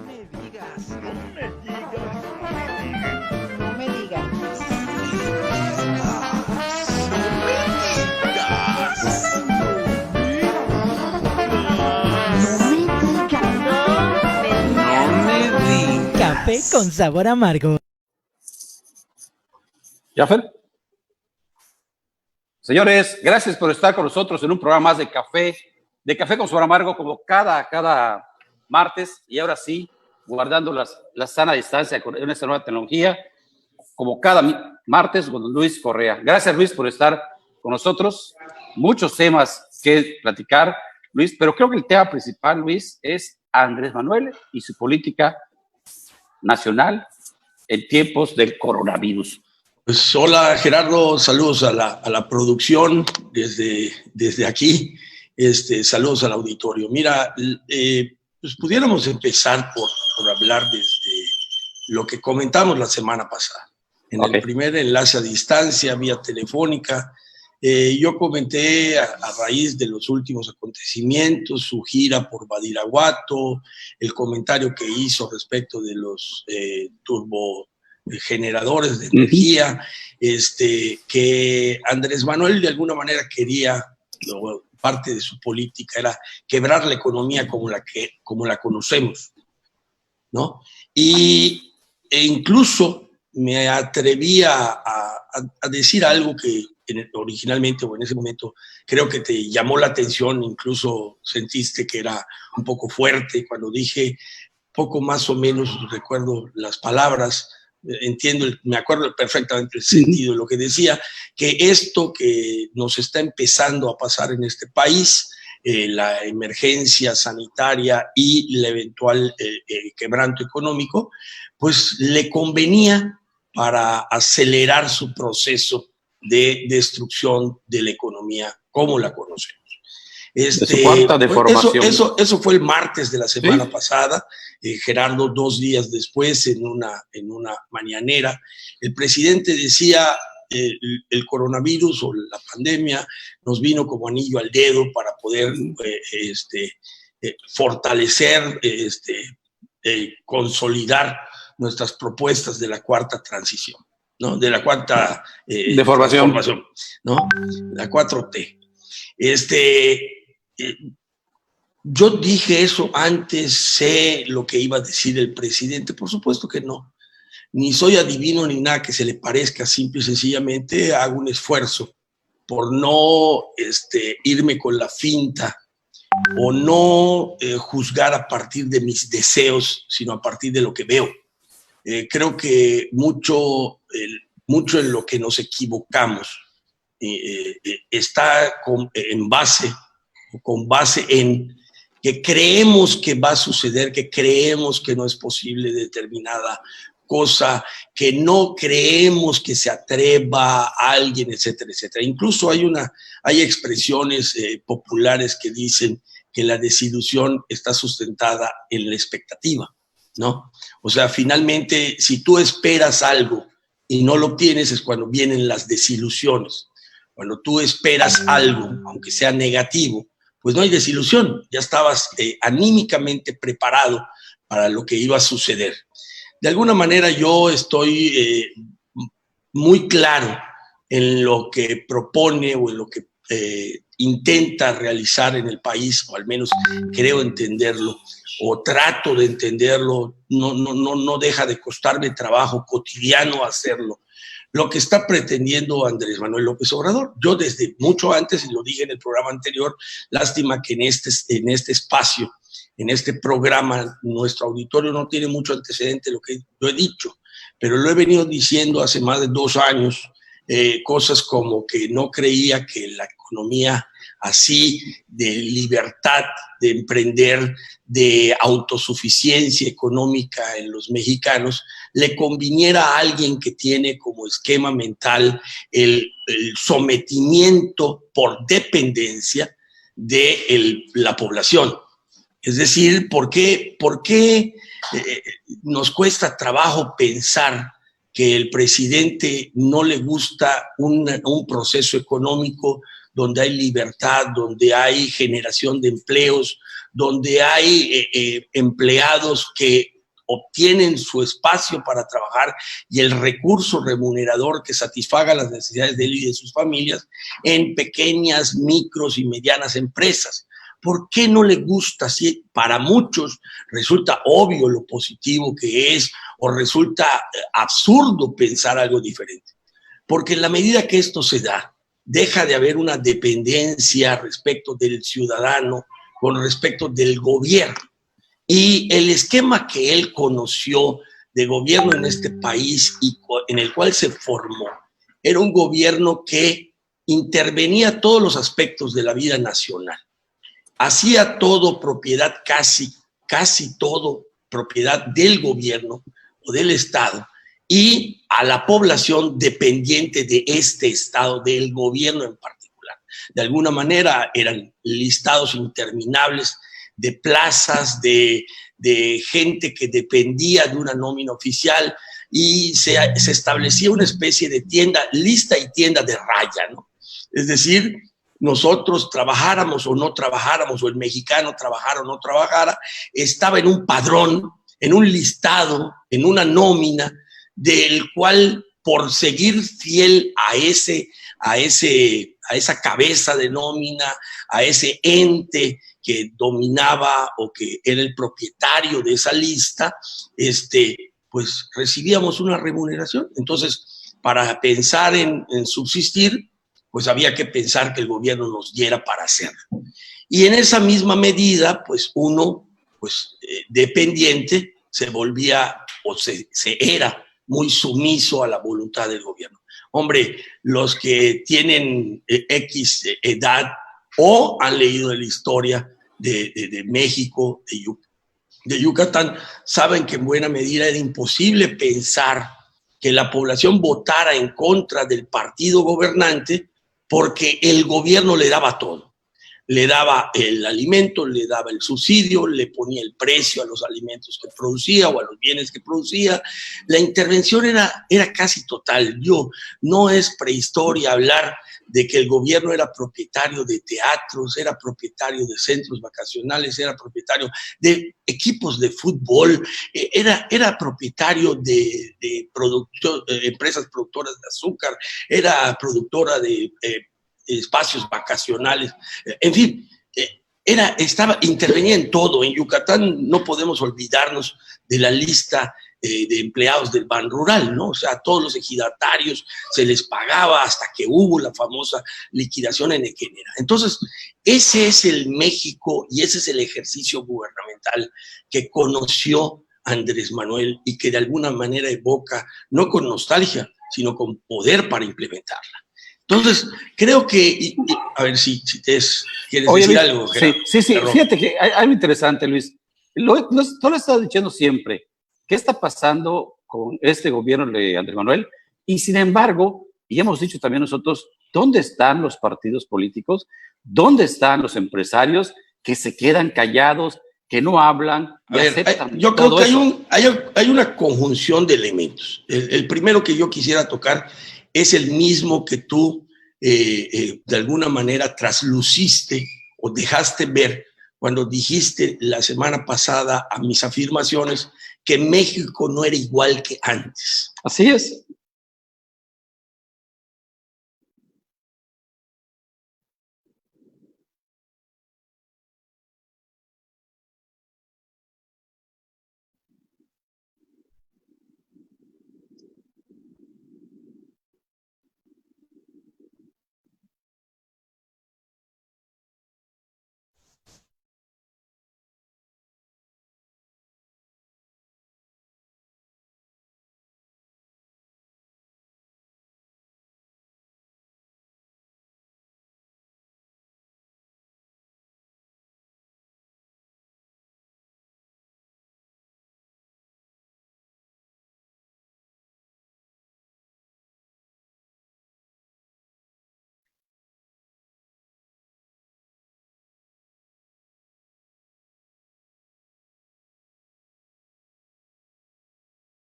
me digas. No me digas. Café con sabor amargo. ¿Jaffer? Señores, gracias por estar con nosotros en un programa más de Café con sabor amargo, como cada martes, y ahora sí, guardando la sana distancia en esta nueva tecnología, como cada martes con Luis Correa. Gracias, Luis, por estar con nosotros. Muchos temas que platicar, Luis, pero creo que el tema principal, Luis, es Andrés Manuel y su política nacional en tiempos del coronavirus. Pues hola Gerardo, saludos a la producción desde aquí, saludos al auditorio. Mira, pues pudiéramos empezar por hablar desde lo que comentamos la semana pasada. En el primer enlace a distancia, vía telefónica, yo comenté a raíz de los últimos acontecimientos, su gira por Badiraguato, el comentario que hizo respecto de los turbogeneradores de energía, que Andrés Manuel de alguna manera quería, parte de su política era quebrar la economía como la conocemos, ¿no? E incluso me atreví a decir algo que originalmente o en ese momento creo que te llamó la atención, incluso sentiste que era un poco fuerte cuando dije, poco más o menos recuerdo las palabras, me acuerdo perfectamente el sentido de lo que decía, que esto que nos está empezando a pasar en este país, la emergencia sanitaria y el eventual quebranto económico, pues le convenía para acelerar su proceso de destrucción de la economía como la conocemos. De su cuarta deformación. Eso fue el martes de la semana pasada. Gerardo, 2 días después, en una mañanera, el presidente decía, el coronavirus o la pandemia nos vino como anillo al dedo para poder fortalecer, consolidar nuestras propuestas de la cuarta transición, ¿no? De la cuarta deformación, ¿no? La 4T. Yo dije eso antes, sé lo que iba a decir el presidente, por supuesto que no. Ni soy adivino ni nada que se le parezca, simple y sencillamente hago un esfuerzo por no irme con la finta o no juzgar a partir de mis deseos, sino a partir de lo que veo. Creo que mucho en lo que nos equivocamos está con base en que creemos que va a suceder, que creemos que no es posible determinada cosa, que no creemos que se atreva a alguien, etcétera, etcétera. Incluso hay expresiones populares que dicen que la desilusión está sustentada en la expectativa, ¿no? O sea, finalmente, si tú esperas algo y no lo obtienes, es cuando vienen las desilusiones. Cuando tú esperas algo, aunque sea negativo, pues no hay desilusión, ya estabas anímicamente preparado para lo que iba a suceder. De alguna manera yo estoy muy claro en lo que propone o en lo que intenta realizar en el país, o al menos creo entenderlo, o trato de entenderlo, no deja de costarme trabajo cotidiano hacerlo. Lo que está pretendiendo Andrés Manuel López Obrador. Yo desde mucho antes, y lo dije en el programa anterior, lástima que en este espacio, en este programa, nuestro auditorio no tiene mucho antecedente de lo que yo he dicho, pero lo he venido diciendo hace más de 2 años, cosas como que no creía que la economía así de libertad, de emprender, de autosuficiencia económica en los mexicanos, le conviniera a alguien que tiene como esquema mental el sometimiento por dependencia de la población. Es decir, ¿por qué nos cuesta trabajo pensar que el presidente no le gusta un proceso económico donde hay libertad, donde hay generación de empleos, donde hay empleados que obtienen su espacio para trabajar y el recurso remunerador que satisfaga las necesidades de él y de sus familias en pequeñas, micros y medianas empresas. ¿Por qué no le gusta? Si para muchos resulta obvio lo positivo que es o resulta absurdo pensar algo diferente. Porque en la medida que esto se da, deja de haber una dependencia respecto del ciudadano con respecto del gobierno. Y el esquema que él conoció de gobierno en este país y en el cual se formó, era un gobierno que intervenía todos los aspectos de la vida nacional. Hacía todo propiedad, casi todo propiedad del gobierno o del Estado, y a la población dependiente de este Estado, del gobierno en particular. De alguna manera eran listados interminables de plazas, de gente que dependía de una nómina oficial, y se establecía una especie de tienda, lista y tienda de raya, ¿no? Es decir, nosotros trabajáramos o no trabajáramos, o el mexicano trabajara o no trabajara, estaba en un padrón, en un listado, en una nómina, del cual, por seguir fiel a esa cabeza de nómina, a ese ente que dominaba o que era el propietario de esa lista, pues recibíamos una remuneración. Entonces, para pensar en subsistir, pues había que pensar que el gobierno nos diera para hacerlo. Y en esa misma medida, pues uno, dependiente, se volvía o se era muy sumiso a la voluntad del gobierno. Hombre, los que tienen X edad o han leído de la historia de México, de Yucatán, saben que en buena medida era imposible pensar que la población votara en contra del partido gobernante, porque el gobierno le daba todo. Le daba el alimento, le daba el subsidio, le ponía el precio a los alimentos que producía o a los bienes que producía. La intervención era casi total. No es prehistoria hablar de que el gobierno era propietario de teatros, era propietario de centros vacacionales, era propietario de equipos de fútbol, era propietario de empresas productoras de azúcar, era productora de espacios vacacionales, en fin, intervenía en todo. En Yucatán no podemos olvidarnos de la lista de empleados del Ban Rural, ¿no? O sea, a todos los ejidatarios se les pagaba hasta que hubo la famosa liquidación en Equenera. Entonces, ese es el México y ese es el ejercicio gubernamental que conoció Andrés Manuel y que de alguna manera evoca, no con nostalgia, sino con poder para implementarla. Entonces, creo que, a ver si quieres decir algo, Gerardo. Sí, fíjate que hay algo interesante, Luis. Tú lo has estado diciendo siempre. ¿Qué está pasando con este gobierno de Andrés Manuel? Y sin embargo, y hemos dicho también nosotros, ¿dónde están los partidos políticos? ¿Dónde están los empresarios que se quedan callados, que no hablan y aceptan? Yo creo que hay una conjunción de elementos. El primero que yo quisiera tocar es el mismo que tú de alguna manera trasluciste o dejaste ver cuando dijiste la semana pasada a mis afirmaciones que México no era igual que antes. Así es.